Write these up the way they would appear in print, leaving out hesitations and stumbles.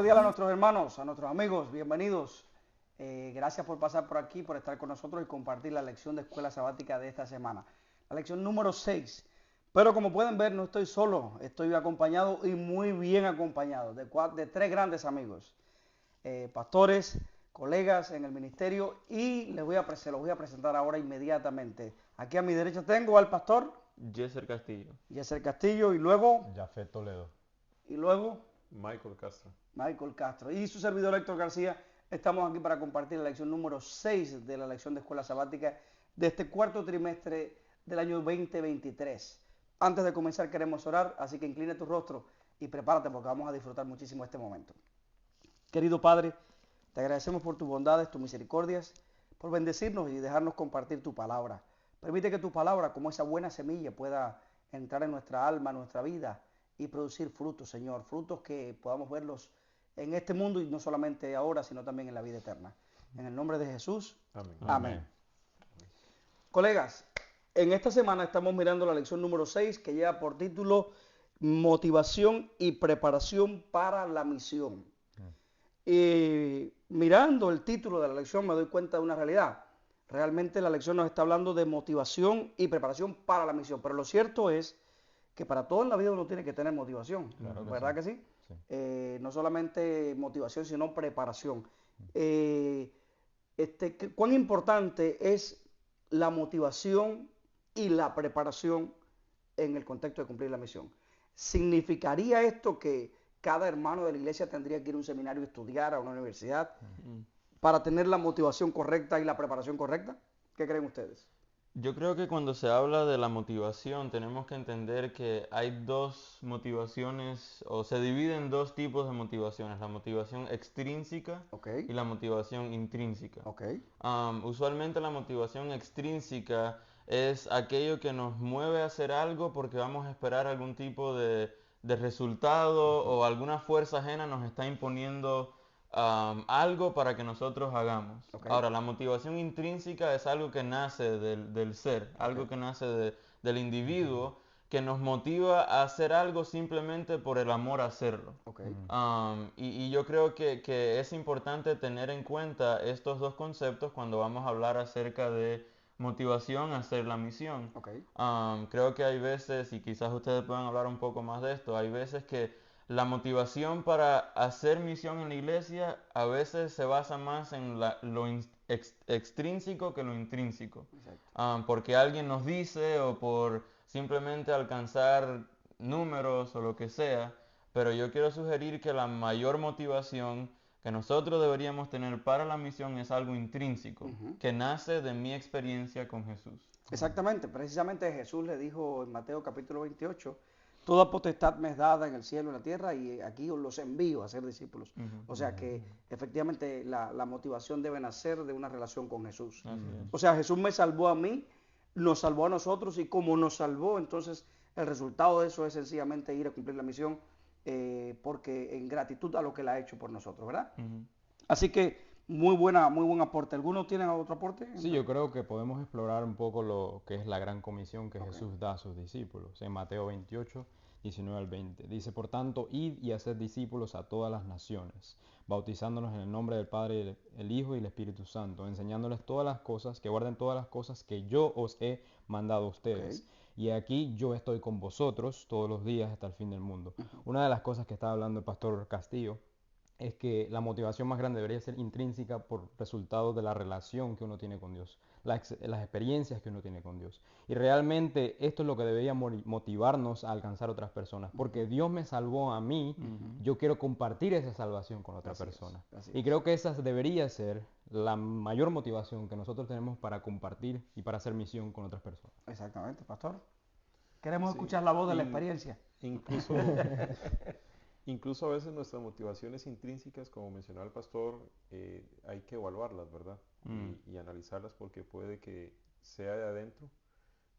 cordial a nuestros hermanos, a nuestros amigos, bienvenidos. Gracias por pasar por aquí, por estar con nosotros y compartir la lección de escuela sabática de esta semana. La lección número 6. Pero como pueden ver, no estoy solo, estoy acompañado y muy bien acompañado de tres grandes amigos, pastores, colegas en el ministerio, y se los voy a presentar ahora inmediatamente. Aquí a mi derecha tengo al pastor Yeser Castillo. Yeser Castillo Jafet Toledo. y luego Michael Castro. Michael Castro y su servidor Héctor García. Estamos aquí para compartir la lección número 6 de la lección de escuela sabática de este cuarto trimestre del año 2023. Antes de comenzar queremos orar, así que inclina tu rostro y prepárate porque vamos a disfrutar muchísimo este momento. Querido Padre, te agradecemos por tus bondades, tus misericordias, por bendecirnos y dejarnos compartir tu palabra. Permite que tu palabra, como esa buena semilla, pueda entrar en nuestra alma, en nuestra vida y producir frutos, Señor, frutos que podamos verlos en este mundo y no solamente ahora, sino también en la vida eterna. En el nombre de Jesús, Amén. amén. Colegas, en esta semana estamos mirando la lección número 6 que lleva por título Motivación y preparación para la misión. Y mirando el título de la lección me doy cuenta de una realidad. Realmente la lección nos está hablando de motivación y preparación para la misión, pero lo cierto es que para todo en la vida uno tiene que tener motivación, Claro que ¿verdad sí. que sí? Sí. No solamente motivación, sino preparación. ¿Cuán importante es la motivación y la preparación en el contexto de cumplir la misión? ¿Significaría esto que cada hermano de la iglesia tendría que ir a un seminario a estudiar, a una universidad, para tener la motivación correcta y la preparación correcta? ¿Qué creen ustedes? Yo creo que cuando se habla de la motivación tenemos que entender que hay dos motivaciones o se divide en dos tipos de motivaciones, la motivación extrínseca Ok, y la motivación intrínseca. ok, Usualmente la motivación extrínseca es aquello que nos mueve a hacer algo porque vamos a esperar algún tipo de resultado o alguna fuerza ajena nos está imponiendo algo para que nosotros hagamos. ok, Ahora, la motivación intrínseca es algo que nace del ser, ok, algo que nace del individuo, que nos motiva a hacer algo simplemente por el amor a hacerlo. ok, Y yo creo que es importante tener en cuenta estos dos conceptos cuando vamos a hablar acerca de motivación a hacer la misión. ok, Creo que hay veces, y quizás ustedes puedan hablar un poco más de esto, hay veces que la motivación para hacer misión en la iglesia a veces se basa más en lo extrínseco que lo intrínseco. exacto. Porque alguien nos dice o por simplemente alcanzar números o lo que sea, pero yo quiero sugerir que la mayor motivación que nosotros deberíamos tener para la misión es algo intrínseco, que nace de mi experiencia con Jesús. Exactamente, precisamente Jesús le dijo en Mateo capítulo 28, toda potestad me es dada en el cielo y en la tierra y aquí os los envío a ser discípulos. O sea que efectivamente la motivación debe nacer de una relación con Jesús. Así es. O sea, Jesús me salvó a mí, nos salvó a nosotros y como nos salvó, entonces el resultado de eso es sencillamente ir a cumplir la misión porque en gratitud a lo que Él ha hecho por nosotros, ¿verdad? Ujú. Así que muy buen aporte. ¿Algunos tienen otro aporte? Sí, yo creo que podemos explorar un poco lo que es la gran comisión que Ok. Jesús da a sus discípulos. En Mateo 28, 19 al 20. Dice, por tanto, id y haced discípulos a todas las naciones, bautizándolos en el nombre del Padre, el Hijo y el Espíritu Santo, enseñándoles todas las cosas, que guarden todas las cosas que yo os he mandado a Ok. ustedes. Y aquí yo estoy con vosotros todos los días hasta el fin del mundo. Una de las cosas que estaba hablando el pastor Castillo es que la motivación más grande debería ser intrínseca por resultado de la relación que uno tiene con Dios, las experiencias que uno tiene con Dios. Y realmente esto es lo que debería motivarnos a alcanzar otras personas, porque Dios me salvó a mí, yo quiero compartir esa salvación con otra Así persona. así Y es. creo que esa debería ser la mayor motivación que nosotros tenemos para compartir y para hacer misión con otras personas. Exactamente, pastor. Queremos Sí. escuchar la voz de la In- experiencia. incluso, incluso a veces nuestras motivaciones intrínsecas, como mencionaba el pastor, hay que evaluarlas, ¿verdad? Mm. Y analizarlas porque puede que sea de adentro,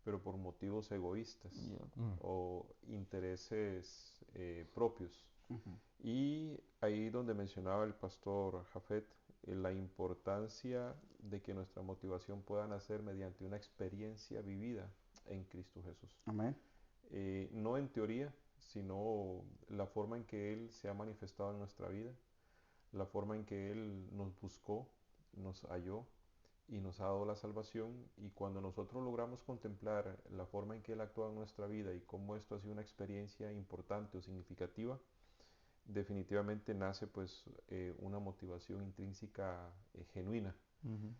pero por motivos egoístas Yeah. o intereses propios. Y ahí donde mencionaba el pastor Jafet, la importancia de que nuestra motivación pueda nacer mediante una experiencia vivida en Cristo Jesús. Amén. No en teoría, sino la forma en que Él se ha manifestado en nuestra vida, la forma en que Él nos buscó, nos halló y nos ha dado la salvación. Y cuando nosotros logramos contemplar la forma en que Él actúa en nuestra vida y cómo esto ha sido una experiencia importante o significativa, definitivamente nace pues una motivación intrínseca genuina, Ujú.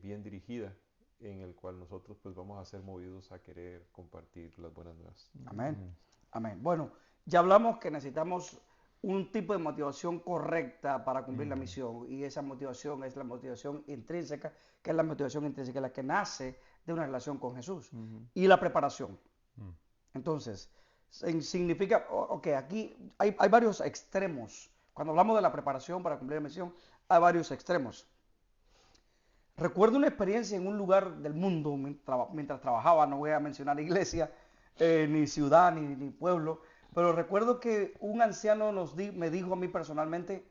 bien dirigida, en el cual nosotros pues vamos a ser movidos a querer compartir las buenas nuevas. Amén. Ujú. Amén. Bueno, ya hablamos que necesitamos un tipo de motivación correcta para cumplir la Ujú. misión y esa motivación es la motivación intrínseca, que es la motivación intrínseca, la que nace de una relación con Jesús Ujú. y la preparación. Mm. Entonces, significa, ok, aquí hay varios extremos. Cuando hablamos de la preparación para cumplir la misión, hay varios extremos. Recuerdo una experiencia en un lugar del mundo mientras trabajaba, no voy a mencionar iglesia, ni ciudad, ni pueblo, pero recuerdo que un anciano me dijo a mí personalmente,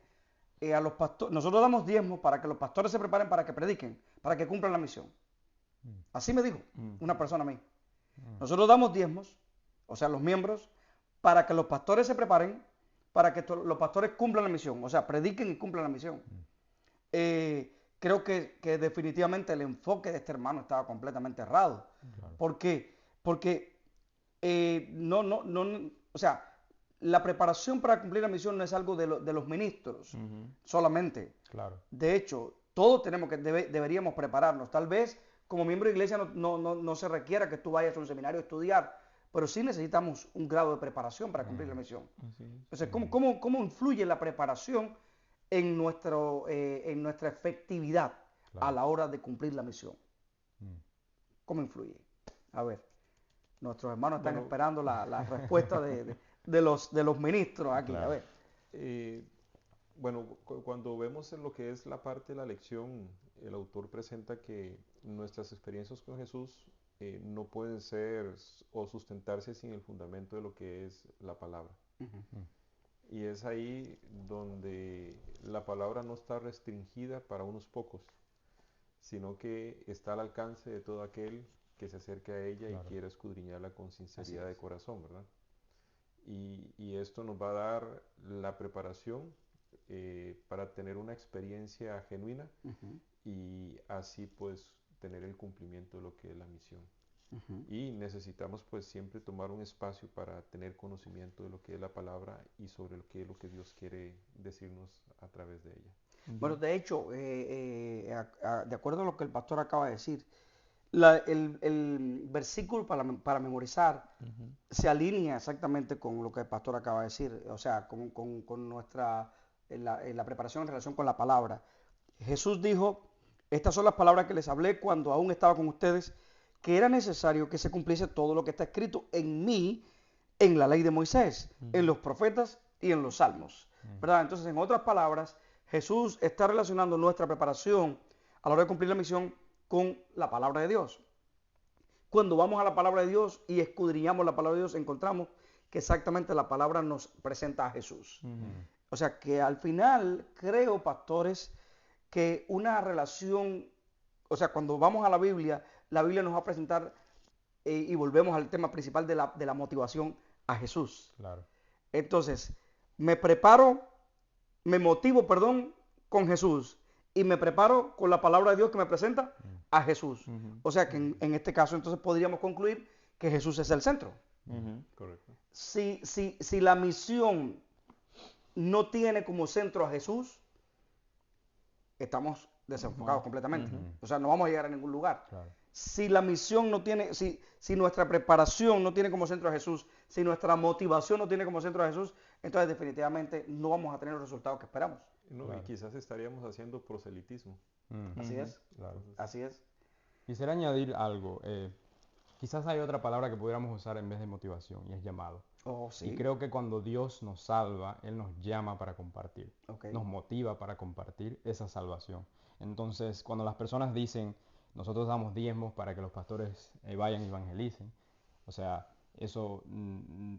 a los pastores, nosotros damos diezmos para que los pastores se preparen para que prediquen, para que cumplan la misión. Así me dijo una persona a mí. Nosotros damos diezmos, o sea, los miembros, para que los pastores se preparen, para que los pastores cumplan la misión, o sea, prediquen y cumplan la misión. Creo que definitivamente el enfoque de este hermano estaba completamente errado. Claro. ¿Por qué? Porque o sea, la preparación para cumplir la misión no es algo de los ministros Ujú. solamente. Claro. De hecho, todos deberíamos prepararnos. Tal vez como miembro de iglesia no se requiera que tú vayas a un seminario a estudiar, pero sí necesitamos un grado de preparación para cumplir la misión. Así es. Entonces, ¿cómo influye la preparación en nuestra efectividad a Claro. la hora de cumplir la misión? Mm. ¿Cómo influye? A ver, nuestros hermanos están Bueno, esperando la respuesta de los ministros aquí. A Claro. ver. eh, bueno, cuando vemos en lo que es la parte de la lección, el autor presenta que nuestras experiencias con Jesús no pueden ser o sustentarse sin el fundamento de lo que es la palabra. Y es ahí donde la palabra no está restringida para unos pocos, sino que está al alcance de todo aquel que se acerque a ella y Claro. quiera escudriñarla con sinceridad Así de es. corazón, ¿verdad? Y esto nos va a dar la preparación para tener una experiencia genuina Ujú, y así pues tener el cumplimiento de lo que es la misión. ujú. Y necesitamos pues siempre tomar un espacio para tener conocimiento de lo que es la palabra y sobre lo que Dios quiere decirnos a través de ella. Bueno, Ujú. de hecho, de acuerdo a lo que el pastor acaba de decir, el versículo para memorizar Ujú. se alinea exactamente con lo que el pastor acaba de decir, o sea, con nuestra la preparación en relación con la palabra. Jesús dijo, estas son las palabras que les hablé cuando aún estaba con ustedes, que era necesario que se cumpliese todo lo que está escrito en mí, en la ley de Moisés, en Ujú. los profetas y en los salmos. ¿Verdad? Entonces, en otras palabras, Jesús está relacionando nuestra preparación a la hora de cumplir la misión con la palabra de Dios. Cuando vamos a la palabra de Dios y escudriñamos la palabra de Dios, encontramos que exactamente la palabra nos presenta a Jesús. Ujú. O sea que al final creo, pastores, que una relación, o sea, cuando vamos a la Biblia nos va a presentar, y volvemos al tema principal de la motivación, a Jesús. Claro. Entonces, me motivo, perdón, con Jesús y me preparo con la palabra de Dios que me presenta a Jesús. Ujú. O sea que en este caso entonces podríamos concluir que Jesús es el centro. Ujú. Correcto. Si la misión no tiene como centro a Jesús, estamos desenfocados completamente. Ujú. O sea, no vamos a llegar a ningún lugar. Claro. Si la misión no tiene, si nuestra preparación no tiene como centro a Jesús, si nuestra motivación no tiene como centro a Jesús, entonces definitivamente no vamos a tener los resultados que esperamos. No, y Claro. quizás estaríamos haciendo proselitismo. Así Ujú. es, Claro. Entonces, así es. Quisiera añadir algo. Quizás hay otra palabra que pudiéramos usar en vez de motivación y es llamado. Oh, Y sí. creo que cuando Dios nos salva, Él nos llama para compartir, Ok. nos motiva para compartir esa salvación. Entonces, cuando las personas dicen, nosotros damos diezmos para que los pastores vayan y evangelicen, o sea, eso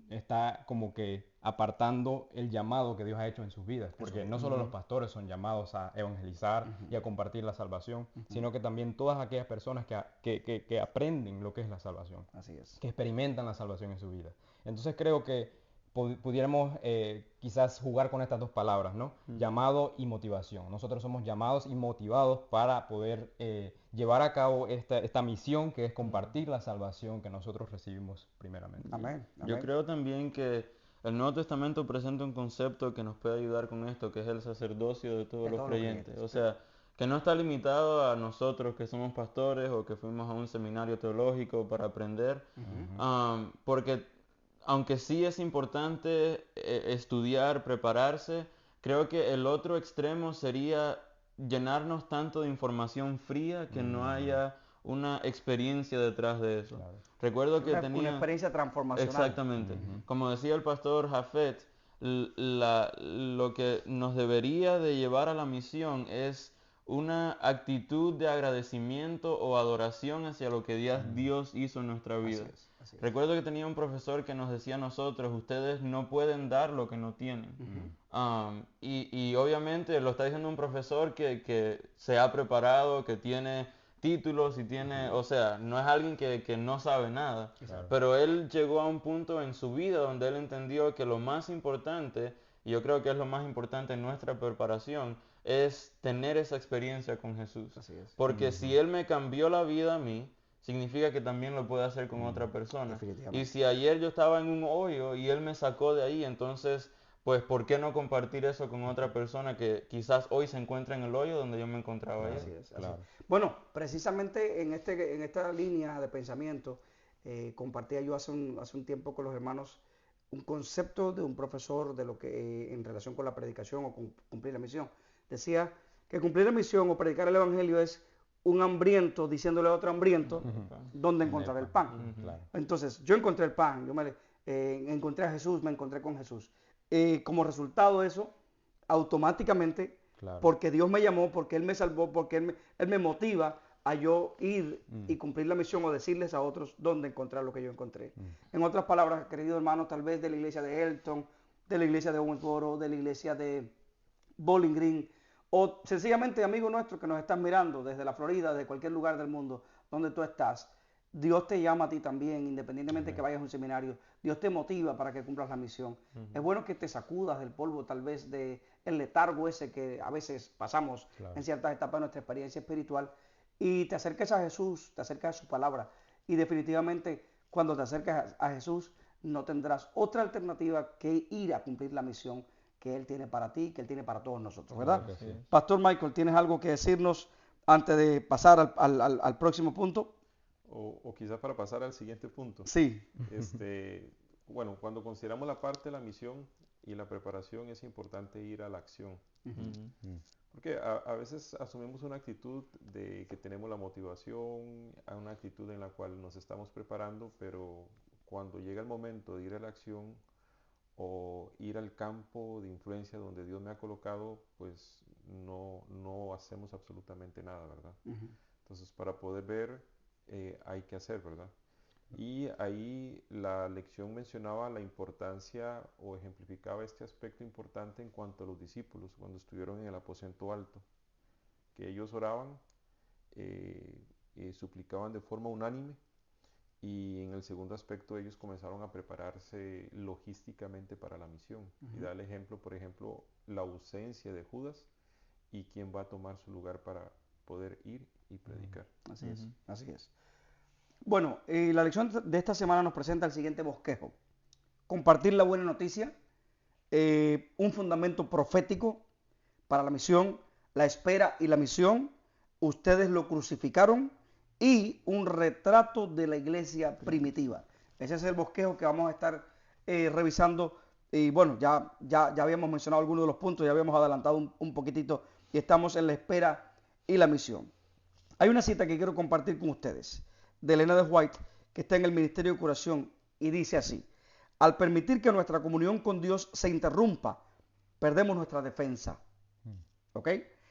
está como que apartando el llamado que Dios ha hecho en sus vidas, porque no solo los pastores son llamados a evangelizar y a compartir la salvación, sino que también todas aquellas personas que aprenden lo que es la salvación, Así es. que experimentan la salvación en su vida. Entonces creo que pudiéramos quizás jugar con estas dos palabras, ¿no? Llamado y motivación. Nosotros somos llamados y motivados para poder llevar a cabo esta misión que es compartir la salvación que nosotros recibimos primeramente. Amén. Yo creo también que el Nuevo Testamento presenta un concepto que nos puede ayudar con esto, que es el sacerdocio de todos los creyentes. O sea, que no está limitado a nosotros que somos pastores o que fuimos a un seminario teológico para aprender, porque aunque sí es importante estudiar, prepararse, creo que el otro extremo sería llenarnos tanto de información fría que no haya una experiencia detrás de eso. Claro. Recuerdo que Una tenía... experiencia transformacional. Exactamente. Como decía el pastor Jafet, lo que nos debería de llevar a la misión es una actitud de agradecimiento o adoración hacia lo que Dios hizo en nuestra vida. Así es. Recuerdo que tenía un profesor que nos decía a nosotros, ustedes no pueden dar lo que no tienen. Y obviamente lo está diciendo un profesor que se ha preparado, que tiene títulos y tiene, o sea, no es alguien que no sabe nada. Claro. Pero él llegó a un punto en su vida donde él entendió que lo más importante, y yo creo que es lo más importante en nuestra preparación, es tener esa experiencia con Jesús. Así es. Porque si Él me cambió la vida a mí, significa que también lo puede hacer con otra persona. Definitivamente. Y si ayer yo estaba en un hoyo y Él me sacó de ahí, entonces, pues, ¿por qué no compartir eso con otra persona que quizás hoy se encuentra en el hoyo donde yo me encontraba ayer? Así es. Claro. Bueno, precisamente en esta línea de pensamiento, compartía yo hace un tiempo con los hermanos un concepto de un profesor de lo que en relación con la predicación o con cumplir la misión. Decía que cumplir la misión o predicar el evangelio es un hambriento diciéndole a otro hambriento dónde encontrar el pan. Claro. Entonces, yo encontré el pan, encontré a Jesús, me encontré con Jesús. Como resultado de eso, automáticamente, Claro. porque Dios me llamó, porque Él me salvó, porque Él me motiva a yo ir y cumplir la misión o decirles a otros dónde encontrar lo que yo encontré. En otras palabras, querido hermano, tal vez de la iglesia de Elton, de la iglesia de Owensboro, de la iglesia de Bowling Green, o sencillamente amigo nuestro que nos estás mirando desde la Florida, de cualquier lugar del mundo donde tú estás, Dios te llama a ti también, independientemente que vayas a un seminario. Dios te motiva para que cumplas la misión. Es bueno que te sacudas del polvo, tal vez del letargo ese que a veces pasamos en ciertas etapas de nuestra experiencia espiritual, y te acerques a Jesús, te acerques a su palabra. Y definitivamente, cuando te acerques a Jesús, no tendrás otra alternativa que ir a cumplir la misión que Él tiene para ti, que Él tiene para todos nosotros, ¿verdad? Claro que sí. Pastor Michael, ¿tienes algo que decirnos antes de pasar al próximo punto? O quizás para pasar al siguiente punto. Sí. Bueno, cuando consideramos la parte de la misión y la preparación, es importante ir a la acción. Porque a veces asumimos una actitud de que tenemos la motivación, una actitud en la cual nos estamos preparando, pero cuando llega el momento de ir a la acción o ir al campo de influencia donde Dios me ha colocado, pues no hacemos absolutamente nada, ¿verdad? Entonces, para poder ver, hay que hacer, ¿verdad? Y ahí la lección mencionaba la importancia o ejemplificaba este aspecto importante en cuanto a los discípulos cuando estuvieron en el aposento alto, que ellos oraban, suplicaban de forma unánime, y en el segundo aspecto ellos comenzaron a prepararse logísticamente para la misión. Y da el ejemplo, por ejemplo, la ausencia de Judas y quién va a tomar su lugar para poder ir y predicar. Así es, así es. Bueno, la lección de esta semana nos presenta el siguiente bosquejo. Compartir la buena noticia, un fundamento profético para la misión, la espera y la misión, ustedes lo crucificaron, y un retrato de la iglesia primitiva. Ese es el bosquejo que vamos a estar revisando. Y bueno, ya habíamos mencionado algunos de los puntos, ya habíamos adelantado un poquitito, y estamos en la espera y la misión. Hay una cita que quiero compartir con ustedes, de Elena de White, que está en el Ministerio de Curación, y dice así: al permitir que nuestra comunión con Dios se interrumpa, perdemos nuestra defensa. ¿Ok?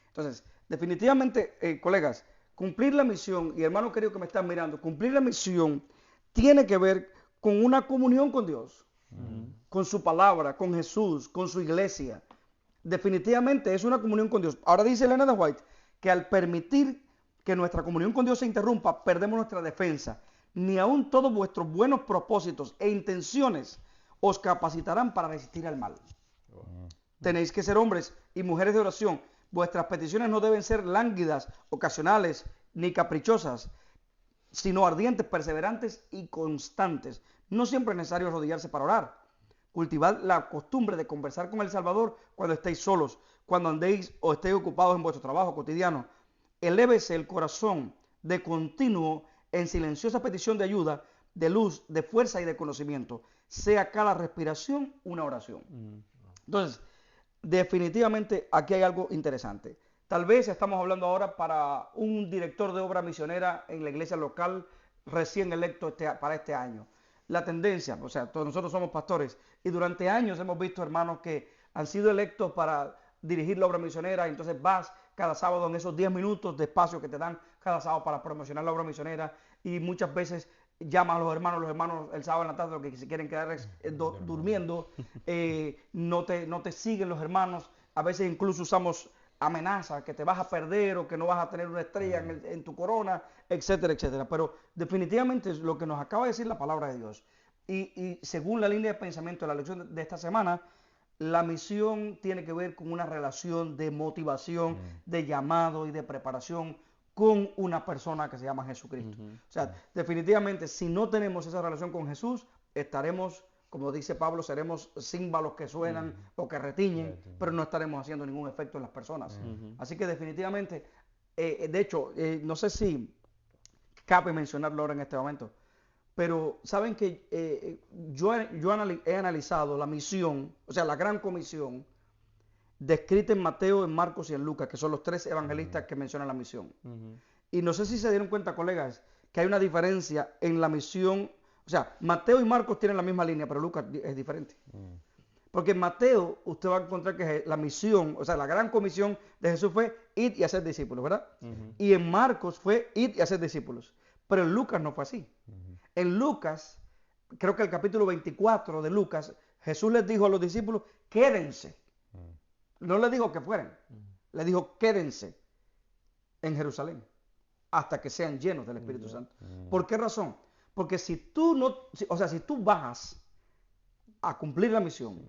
Entonces, definitivamente, colegas, cumplir la misión, y hermano querido que me están mirando, cumplir la misión tiene que ver con una comunión con Dios, con su palabra, con Jesús, con su iglesia. Definitivamente es una comunión con Dios. Ahora dice Elena de White que al permitir que nuestra comunión con Dios se interrumpa, perdemos nuestra defensa. Ni aun todos vuestros buenos propósitos e intenciones os capacitarán para resistir al mal. Tenéis que ser hombres y mujeres de oración. Vuestras peticiones no deben ser lánguidas, ocasionales, ni caprichosas, sino ardientes, perseverantes y constantes. No siempre es necesario arrodillarse para orar. Cultivad la costumbre de conversar con el Salvador cuando estéis solos, cuando andéis o estéis ocupados en vuestro trabajo cotidiano. Elévese el corazón de continuo en silenciosa petición de ayuda, de luz, de fuerza y de conocimiento. Sea cada respiración una oración. Entonces, definitivamente aquí hay algo interesante. Tal vez estamos hablando ahora para un director de obra misionera en la iglesia local recién electo para este año. La tendencia, o sea, todos nosotros somos pastores y durante años hemos visto hermanos que han sido electos para dirigir la obra misionera y entonces vas cada sábado en esos 10 minutos de espacio que te dan cada sábado para promocionar la obra misionera y muchas veces llaman a los hermanos el sábado en la tarde lo que se quieren quedar es durmiendo, no te siguen los hermanos, a veces incluso usamos amenazas que te vas a perder o que no vas a tener una estrella en tu corona, etcétera, etcétera. Pero definitivamente es lo que nos acaba de decir la palabra de Dios. Y según la línea de pensamiento de la lección de esta semana, la misión tiene que ver con una relación de motivación, de llamado y de preparación con una persona que se llama Jesucristo. O sea, definitivamente, si no tenemos esa relación con Jesús, estaremos, como dice Pablo, seremos címbalos que suenan o que retiñen, pero no estaremos haciendo ningún efecto en las personas. Así que definitivamente, de hecho, no sé si cabe mencionarlo ahora en este momento, pero saben que yo he analizado la misión, o sea, la gran comisión, descrita en Mateo, en Marcos y en Lucas, que son los tres evangelistas que mencionan la misión. Y no sé si se dieron cuenta, colegas, que hay una diferencia en la misión. O sea, Mateo y Marcos tienen la misma línea, pero Lucas es diferente. Porque en Mateo usted va a encontrar que la misión, o sea, la gran comisión de Jesús fue ir y hacer discípulos, ¿verdad? Y en Marcos fue ir y hacer discípulos. Pero en Lucas no fue así. En Lucas, creo que el capítulo 24 de Lucas, Jesús les dijo a los discípulos, quédense. No les dijo que fueran, les dijo quédense en Jerusalén hasta que sean llenos del Espíritu Santo. ¿Por qué razón? Porque si tú vas a cumplir la misión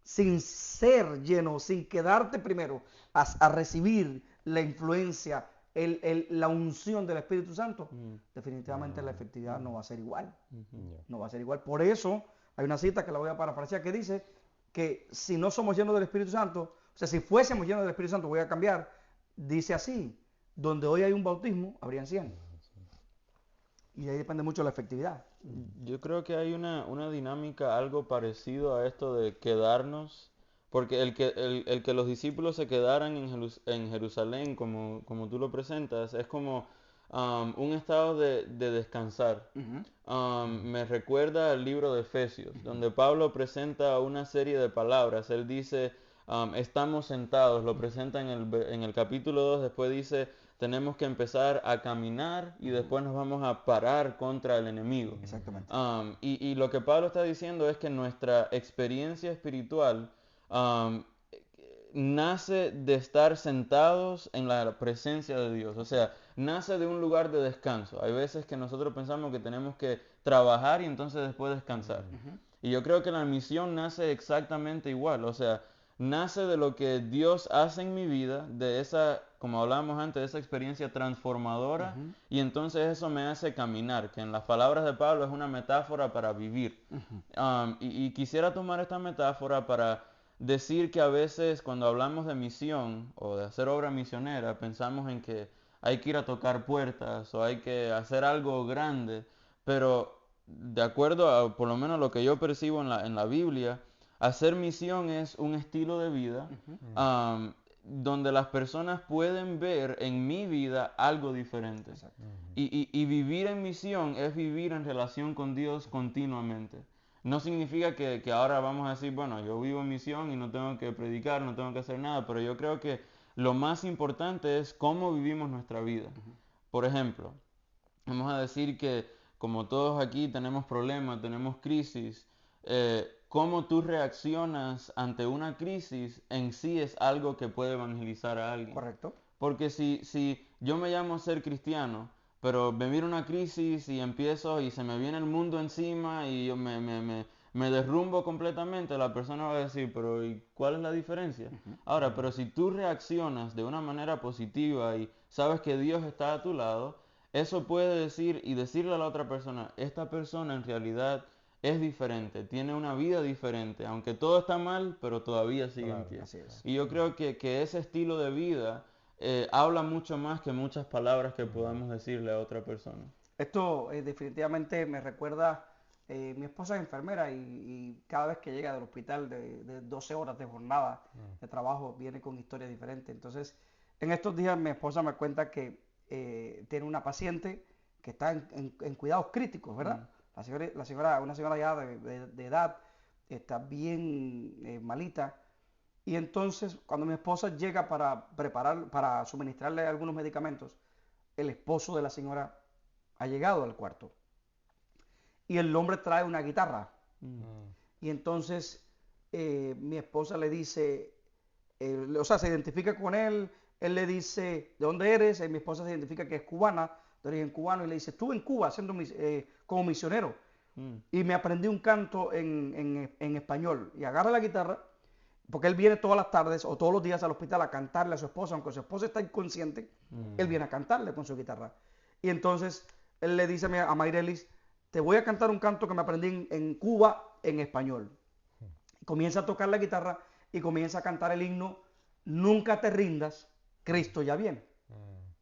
sin ser lleno, sin quedarte primero a recibir la influencia, la unción del Espíritu Santo, definitivamente la efectividad no va a ser igual. No va a ser igual. Por eso hay una cita que la voy a parafrasear que dice que si no somos llenos del Espíritu Santo, o sea, si fuésemos llenos del Espíritu Santo, voy a cambiar, dice así, donde hoy hay un bautismo, habrían 100. Y ahí depende mucho de la efectividad. Yo creo que hay una dinámica algo parecido a esto de quedarnos, porque el que los discípulos se quedaran en Jerusalén, como tú lo presentas, es como un estado de descansar. Me recuerda al libro de Efesios, donde Pablo presenta una serie de palabras. Él dice, estamos sentados, lo presenta en el capítulo 2, después dice, tenemos que empezar a caminar y después nos vamos a parar contra el enemigo. Exactamente. Y lo que Pablo está diciendo es que nuestra experiencia espiritual nace de estar sentados en la presencia de Dios. O sea, nace de un lugar de descanso. Hay veces que nosotros pensamos que tenemos que trabajar y entonces después descansar. Y yo creo que la misión nace exactamente igual. O sea, nace de lo que Dios hace en mi vida, de esa, como hablábamos antes, de esa experiencia transformadora, y entonces eso me hace caminar, que en las palabras de Pablo es una metáfora para vivir. Y quisiera tomar esta metáfora para decir que a veces cuando hablamos de misión o de hacer obra misionera, pensamos en que hay que ir a tocar puertas o hay que hacer algo grande, pero de acuerdo a por lo menos lo que yo percibo en la Biblia, hacer misión es un estilo de vida donde las personas pueden ver en mi vida algo diferente. Y vivir en misión es vivir en relación con Dios continuamente. No significa que ahora vamos a decir, bueno, yo vivo en misión y no tengo que predicar, no tengo que hacer nada, pero yo creo que lo más importante es cómo vivimos nuestra vida. Por ejemplo, vamos a decir que como todos aquí tenemos problemas, tenemos crisis, cómo tú reaccionas ante una crisis en sí es algo que puede evangelizar a alguien. Correcto. Porque si yo me llamo ser cristiano, pero me viene una crisis y empiezo y se me viene el mundo encima y yo me me derrumbo completamente, la persona va a decir, pero ¿y cuál es la diferencia? Ahora, pero si tú reaccionas de una manera positiva y sabes que Dios está a tu lado, eso puede decir y decirle a la otra persona, esta persona en realidad es diferente, tiene una vida diferente, aunque todo está mal, pero todavía sigue en pie. Así es. Y yo creo que ese estilo de vida habla mucho más que muchas palabras que podamos decirle a otra persona. Esto definitivamente me recuerda, mi esposa es enfermera y cada vez que llega del hospital de 12 horas de jornada de trabajo viene con historias diferentes. Entonces, en estos días mi esposa me cuenta que tiene una paciente que está en cuidados críticos, ¿verdad? Una señora ya de edad, está bien malita. Y entonces, cuando mi esposa llega para suministrarle algunos medicamentos, el esposo de la señora ha llegado al cuarto. Y el hombre trae una guitarra. Y entonces mi esposa le dice, o sea, se identifica con él le dice, ¿de dónde eres? Mi esposa se identifica que es cubana, de origen cubano, y le dice, estuve en Cuba como misionero. Y me aprendí un canto en español. Y agarra la guitarra, porque él viene todas las tardes o todos los días al hospital a cantarle a su esposa, aunque su esposa está inconsciente, él viene a cantarle con su guitarra. Y entonces él le dice a Mayrelis, te voy a cantar un canto que me aprendí en Cuba en español. Y comienza a tocar la guitarra y comienza a cantar el himno, nunca te rindas, Cristo ya viene,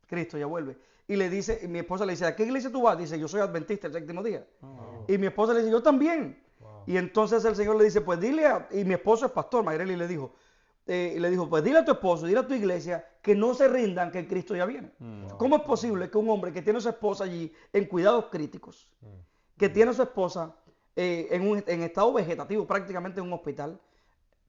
Cristo ya vuelve. Y le dice, y mi esposa le dice, ¿a qué iglesia tú vas? Dice, yo soy adventista el séptimo día. Y mi esposa le dice, yo también. Y entonces el Señor le dice, pues dile y mi esposo es pastor, Mayreli le dijo, pues dile a tu esposo, dile a tu iglesia que no se rindan, que el Cristo ya viene. ¿Cómo es posible que un hombre que tiene a su esposa allí en cuidados críticos, que tiene a su esposa en estado vegetativo, prácticamente en un hospital,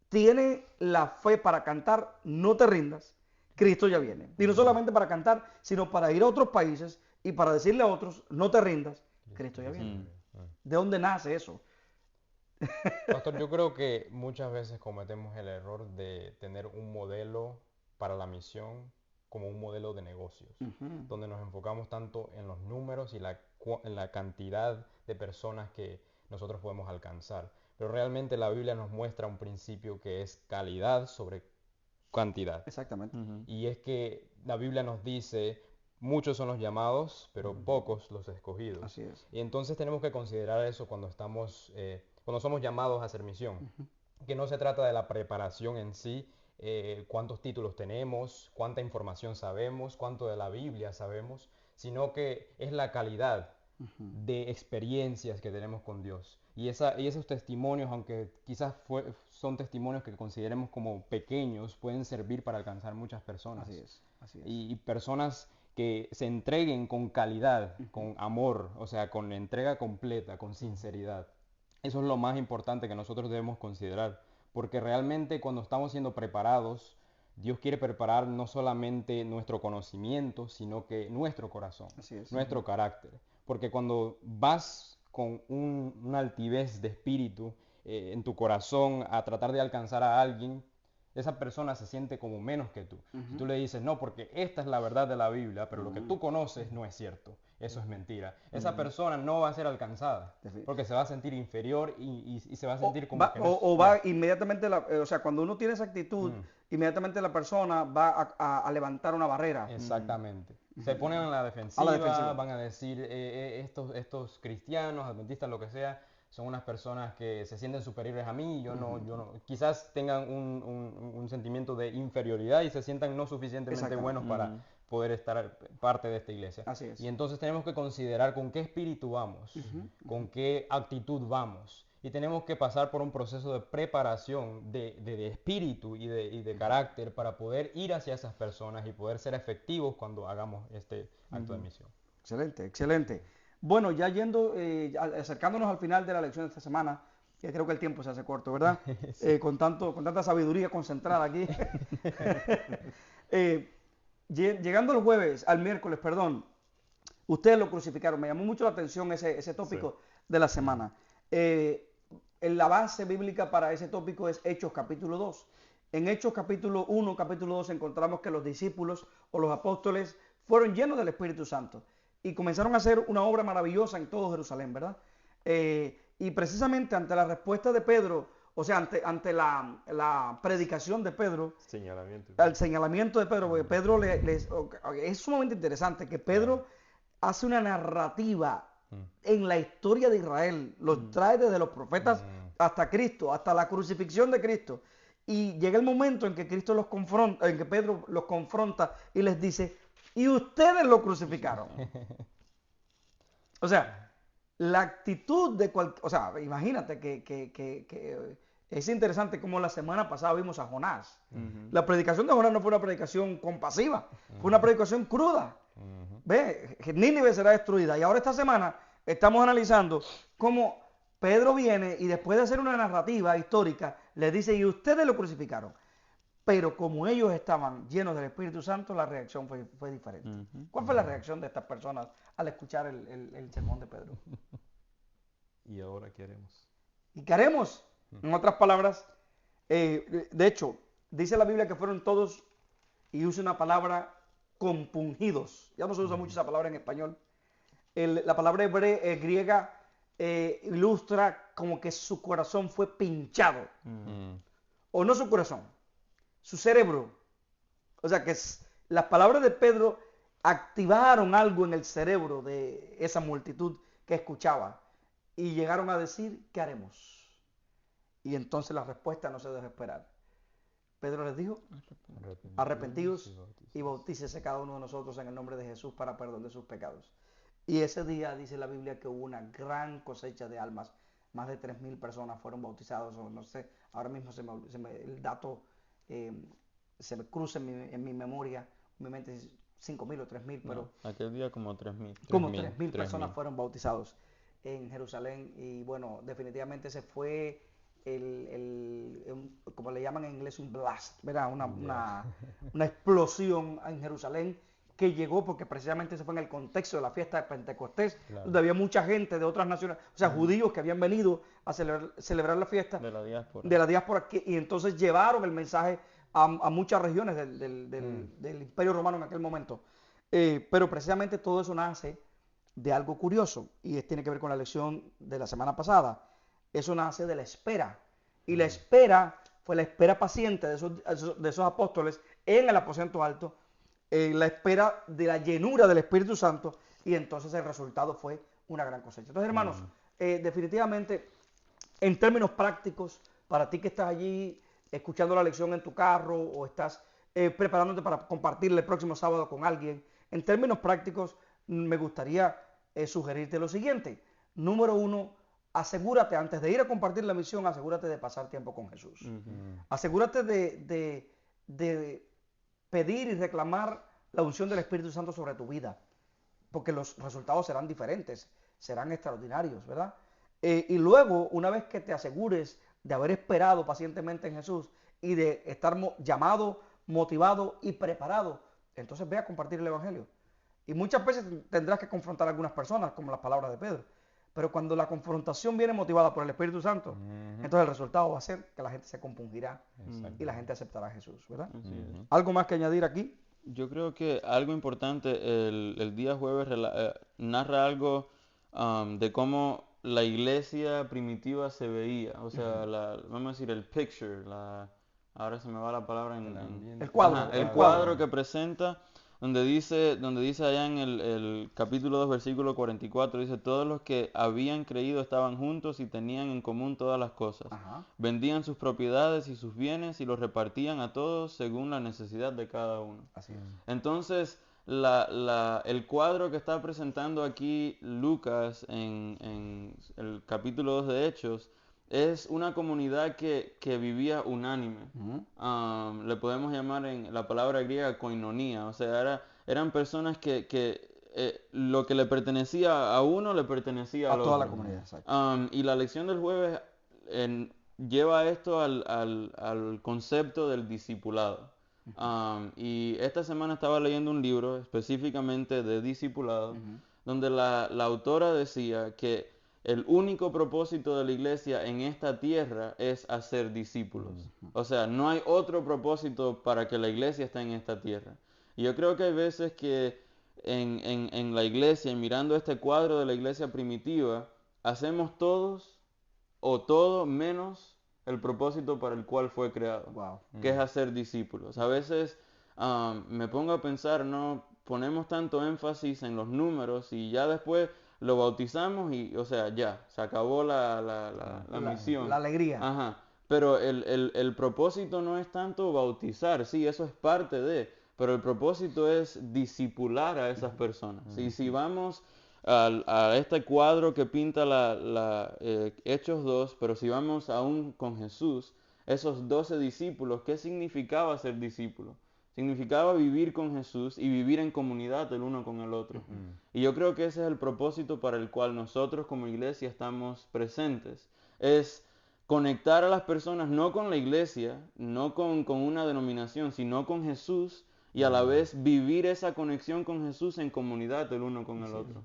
tiene la fe para cantar, no te rindas, Cristo ya viene? Y no solamente para cantar, sino para ir a otros países y para decirle a otros, no te rindas, Cristo ya viene. ¿De dónde nace eso? Pastor, yo creo que muchas veces cometemos el error de tener un modelo para la misión como un modelo de negocios, donde nos enfocamos tanto en los números y en la cantidad de personas que nosotros podemos alcanzar. Pero realmente la Biblia nos muestra un principio que es calidad sobre cantidad. Exactamente. Y es que la Biblia nos dice, muchos son los llamados, pero pocos los escogidos. Así es. Y entonces tenemos que considerar eso cuando somos llamados a hacer misión. Que no se trata de la preparación en sí, cuántos títulos tenemos, cuánta información sabemos, cuánto de la Biblia sabemos, sino que es la calidad de experiencias que tenemos con Dios. Y esos testimonios, aunque quizás son testimonios que consideremos como pequeños, pueden servir para alcanzar muchas personas. Así es. Y personas que se entreguen con calidad, con amor, o sea, con entrega completa, con sinceridad. Eso es lo más importante que nosotros debemos considerar, porque realmente cuando estamos siendo preparados, Dios quiere preparar no solamente nuestro conocimiento, sino que nuestro corazón, nuestro carácter. Porque cuando vas con una altivez de espíritu en tu corazón a tratar de alcanzar a alguien, esa persona se siente como menos que tú. Si tú le dices, no, porque esta es la verdad de la Biblia, pero lo que tú conoces no es cierto, eso es mentira. Esa persona no va a ser alcanzada, porque se va a sentir inferior y se va a sentir como que no. O va inmediatamente, o sea, cuando uno tiene esa actitud, inmediatamente la persona va a levantar una barrera. Exactamente. Se ponen a la defensiva, van a decir, estos cristianos, adventistas, lo que sea, son unas personas que se sienten superiores a mí, yo no, quizás tengan un sentimiento de inferioridad y se sientan no suficientemente buenos para poder estar parte de esta iglesia. Así es. Y entonces tenemos que considerar con qué espíritu vamos, con qué actitud vamos. Y tenemos que pasar por un proceso de preparación de espíritu y de carácter para poder ir hacia esas personas y poder ser efectivos cuando hagamos este acto de misión. Excelente, excelente. Bueno, ya acercándonos al final de la lección de esta semana, que creo que el tiempo se hace corto, ¿verdad? Sí. Con tanta sabiduría concentrada aquí. Llegando al miércoles, perdón, ustedes lo crucificaron. Me llamó mucho la atención ese tópico de la semana. La base bíblica para ese tópico es Hechos capítulo 2. En Hechos capítulo 1, capítulo 2 encontramos que los discípulos o los apóstoles fueron llenos del Espíritu Santo y comenzaron a hacer una obra maravillosa en todo Jerusalén, ¿verdad? Y precisamente ante la respuesta de Pedro, o sea, ante la predicación de Pedro, Señalamiento. al señalamiento de Pedro, porque Pedro es sumamente interesante que Pedro hace una narrativa en la historia de Israel, los trae desde los profetas hasta Cristo, hasta la crucifixión de Cristo. Y llega el momento en que Cristo los confronta, en que Pedro los confronta y les dice, y ustedes lo crucificaron. O sea, la actitud de o sea, imagínate que es interesante como la semana pasada vimos a Jonás. La predicación de Jonás no fue una predicación compasiva, fue una predicación cruda. Ve, Nínive será destruida. Y ahora esta semana estamos analizando cómo Pedro viene y después de hacer una narrativa histórica, les dice, y ustedes lo crucificaron. Pero como ellos estaban llenos del Espíritu Santo, la reacción fue diferente. ¿Cuál fue la reacción de estas personas al escuchar el sermón de Pedro? ¿Y ahora qué haremos? ¿Y qué haremos? En otras palabras, de hecho, dice la Biblia que fueron todos, y usa una palabra, compungidos. Ya no se usa mucho esa palabra en español. La palabra griega ilustra como que su corazón fue pinchado. O no su corazón, su cerebro. O sea que las palabras de Pedro activaron algo en el cerebro de esa multitud que escuchaba. Y llegaron a decir, ¿qué haremos? Y entonces la respuesta no se dejó esperar. Pedro les dijo, arrepentidos y bautícese cada uno de nosotros en el nombre de Jesús para perdón de sus pecados. Y ese día dice la Biblia que hubo una gran cosecha de almas. Más de 3,000 personas fueron bautizados, o no sé, ahora mismo el dato se me cruza en mi memoria, en mi mente 5,000 o 3,000, pero aquel día como 3,000. como 3,000 personas fueron bautizados en Jerusalén. Y bueno, definitivamente ese fue como le llaman en inglés, un blast, ¿verdad? Una explosión en Jerusalén que llegó porque precisamente se fue en el contexto de la fiesta de Pentecostés, donde había mucha gente de otras naciones, o sea, judíos que habían venido a celebrar la fiesta de la diáspora. Y entonces llevaron el mensaje a muchas regiones del Imperio Romano en aquel momento. Pero precisamente todo eso nace de algo curioso y tiene que ver con la lección de la semana pasada. Eso nace de la espera. Y la espera fue la espera paciente de esos apóstoles en el aposento alto, la espera de la llenura del Espíritu Santo, y entonces el resultado fue una gran cosecha. Entonces, hermanos, definitivamente, en términos prácticos, para ti que estás allí escuchando la lección en tu carro o estás preparándote para compartirla el próximo sábado con alguien, en términos prácticos, me gustaría sugerirte lo siguiente. Número 1, asegúrate, antes de ir a compartir la misión, asegúrate de pasar tiempo con Jesús. Asegúrate de pedir y reclamar la unción del Espíritu Santo sobre tu vida, porque los resultados serán diferentes, serán extraordinarios, ¿verdad? Y luego, una vez que te asegures de haber esperado pacientemente en Jesús y de estar llamado, motivado y preparado, entonces ve a compartir el Evangelio. Y muchas veces tendrás que confrontar a algunas personas, como las palabras de Pedro. Pero cuando la confrontación viene motivada por el Espíritu Santo, entonces el resultado va a ser que la gente se compungirá y la gente aceptará a Jesús, ¿verdad? ¿Algo más que añadir aquí? Yo creo que algo importante, el día jueves narra algo de cómo la iglesia primitiva se veía. O sea, vamos a decir el picture, ahora se me va la palabra el cuadro. Ajá, el cuadro que presenta, donde dice allá en el capítulo 2, versículo 44, dice, todos los que habían creído estaban juntos y tenían en común todas las cosas. Vendían sus propiedades y sus bienes y los repartían a todos según la necesidad de cada uno. Así es. Entonces, el cuadro que está presentando aquí Lucas en el capítulo 2 de Hechos es una comunidad que vivía unánime. Le podemos llamar en la palabra griega koinonía, o sea, eran personas que lo que le pertenecía a uno le pertenecía al otro. A toda la comunidad, exacto. Y la lección del jueves lleva esto al concepto del discipulado. Y esta semana estaba leyendo un libro específicamente de discipulado, donde la autora decía que el único propósito de la iglesia en esta tierra es hacer discípulos. O sea, no hay otro propósito para que la iglesia esté en esta tierra. Y yo creo que hay veces que en la iglesia, y mirando este cuadro de la iglesia primitiva, hacemos todos o todo menos el propósito para el cual fue creado, Wow. que es hacer discípulos. A veces me pongo a pensar, no ponemos tanto énfasis en los números y ya después lo bautizamos y, o sea, ya, se acabó la misión. La alegría. Ajá. Pero el propósito no es tanto bautizar, sí, eso es parte de, pero el propósito es discipular a esas personas. Y si vamos a este cuadro que pinta Hechos 2, pero si vamos aún con Jesús, esos 12 discípulos, ¿qué significaba ser discípulo? Significaba vivir con Jesús y vivir en comunidad el uno con el otro. Y yo creo que ese es el propósito para el cual nosotros como iglesia estamos presentes. Es conectar a las personas no con la iglesia, no con una denominación, sino con Jesús y a la vez vivir esa conexión con Jesús en comunidad el uno con el otro.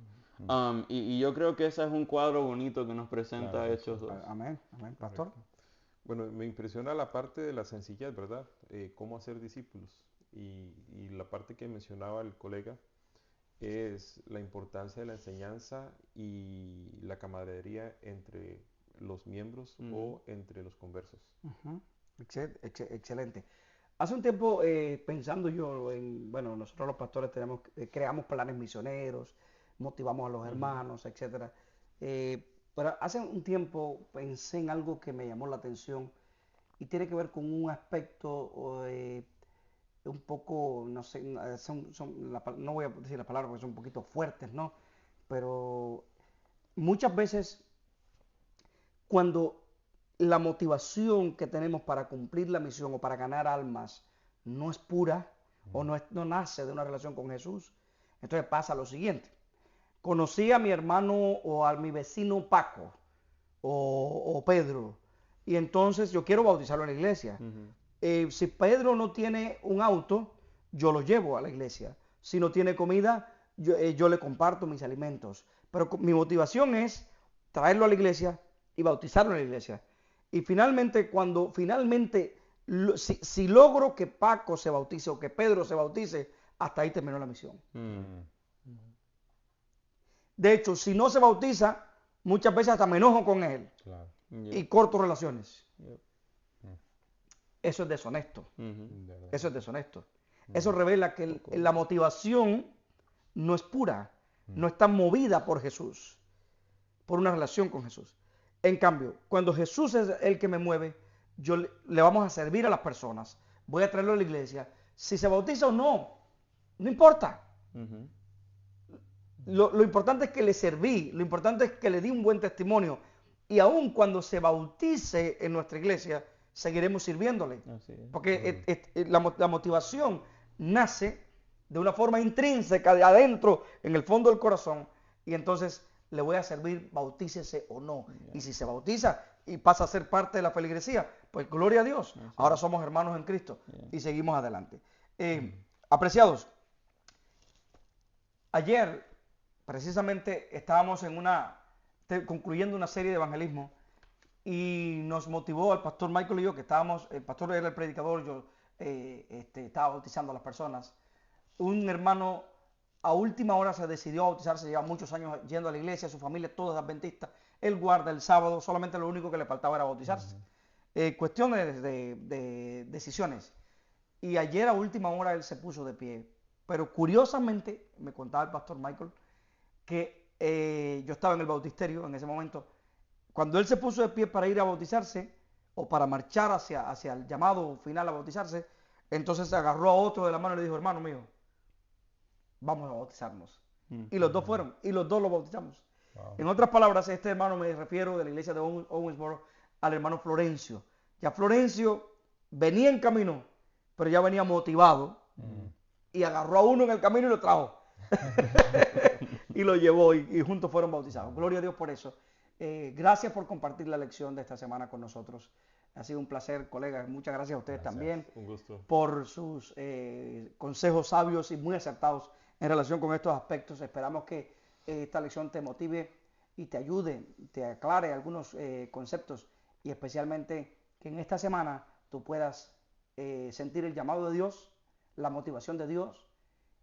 Y yo creo que ese es un cuadro bonito que nos presenta Claro, Hechos 2. Amén, amén, pastor. Bueno, me impresiona la parte de la sencillez, ¿verdad? Cómo hacer discípulos. Y la parte que mencionaba el colega es la importancia de la enseñanza y la camaradería entre los miembros o entre los conversos. Excelente. Hace un tiempo, pensando yo en, bueno, nosotros los pastores creamos planes misioneros, motivamos a los hermanos, etcétera. Pero hace un tiempo pensé en algo que me llamó la atención y tiene que ver con un aspecto un poco, no sé, no voy a decir las palabras porque son un poquito fuertes, ¿no? Pero muchas veces cuando la motivación que tenemos para cumplir la misión o para ganar almas no es pura o no nace de una relación con Jesús, entonces pasa lo siguiente. Conocí a mi hermano o a mi vecino Paco o Pedro y entonces yo quiero bautizarlo en la iglesia. Si Pedro no tiene un auto, yo lo llevo a la iglesia. Si no tiene comida, yo le comparto mis alimentos. Pero mi motivación es traerlo a la iglesia y bautizarlo en la iglesia. Y finalmente, si logro que Paco se bautice o que Pedro se bautice, hasta ahí terminó la misión. De hecho, si no se bautiza, muchas veces hasta me enojo con él. Claro. Y corto relaciones. Eso es deshonesto. Eso es deshonesto. Eso revela que la motivación no es pura, no está movida por Jesús, por una relación con Jesús. En cambio, cuando Jesús es el que me mueve, le vamos a servir a las personas. Voy a traerlo a la iglesia. Si se bautiza o no, no importa. Lo importante es que le serví, lo importante es que le di un buen testimonio. Y aun cuando se bautice en nuestra iglesia, seguiremos sirviéndole. Porque la motivación nace de una forma intrínseca, de adentro, en el fondo del corazón. Y entonces le voy a servir, bautícese o no. Y si se bautiza y pasa a ser parte de la feligresía, pues gloria a Dios. Ahora somos hermanos en Cristo y seguimos adelante. Apreciados, ayer precisamente estábamos concluyendo una serie de evangelismo y nos motivó al pastor Michael y yo, que el pastor era el predicador, yo estaba bautizando a las personas. Un hermano a última hora se decidió a bautizarse, lleva muchos años yendo a la iglesia, su familia toda es adventista, él guarda el sábado, solamente lo único que le faltaba era bautizarse. Cuestiones de decisiones. Y ayer a última hora él se puso de pie, pero curiosamente, me contaba el pastor Michael, que yo estaba en el bautisterio en ese momento. Cuando él se puso de pie para ir a bautizarse o para marchar hacia el llamado final a bautizarse, entonces agarró a otro de la mano y le dijo: hermano mío, vamos a bautizarnos. Y los dos fueron, y los dos lo bautizamos. Wow. En otras palabras, este hermano, me refiero de la iglesia de Owensboro al hermano Florencio. Ya Florencio venía en camino, pero ya venía motivado y agarró a uno en el camino y lo trajo. Y lo llevó y juntos fueron bautizados. Gloria a Dios por eso. Gracias por compartir la lección de esta semana con nosotros. Ha sido un placer, colegas. Muchas gracias a ustedes también. Un gusto. Por sus consejos sabios y muy acertados en relación con estos aspectos. Esperamos que esta lección te motive y te ayude, te aclare algunos conceptos y especialmente que en esta semana tú puedas sentir el llamado de Dios, la motivación de Dios,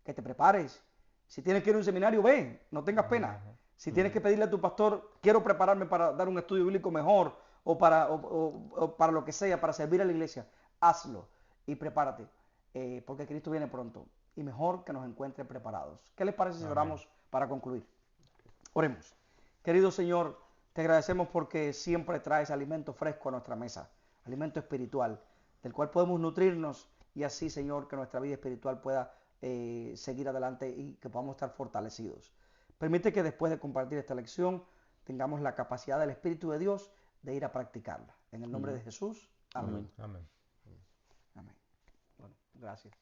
que te prepares. Si tienes que ir a un seminario, ve, no tengas pena. Si tienes que pedirle a tu pastor, quiero prepararme para dar un estudio bíblico mejor o para lo que sea, para servir a la iglesia, hazlo y prepárate, porque Cristo viene pronto y mejor que nos encuentre preparados. ¿Qué les parece si oramos para concluir? Oremos. Querido Señor, te agradecemos porque siempre traes alimento fresco a nuestra mesa, alimento espiritual, del cual podemos nutrirnos y así, Señor, que nuestra vida espiritual pueda seguir adelante y que podamos estar fortalecidos. Permite que después de compartir esta lección tengamos la capacidad del Espíritu de Dios de ir a practicarla. En el nombre de Jesús. Amén. Amén. Amén. Bueno, gracias.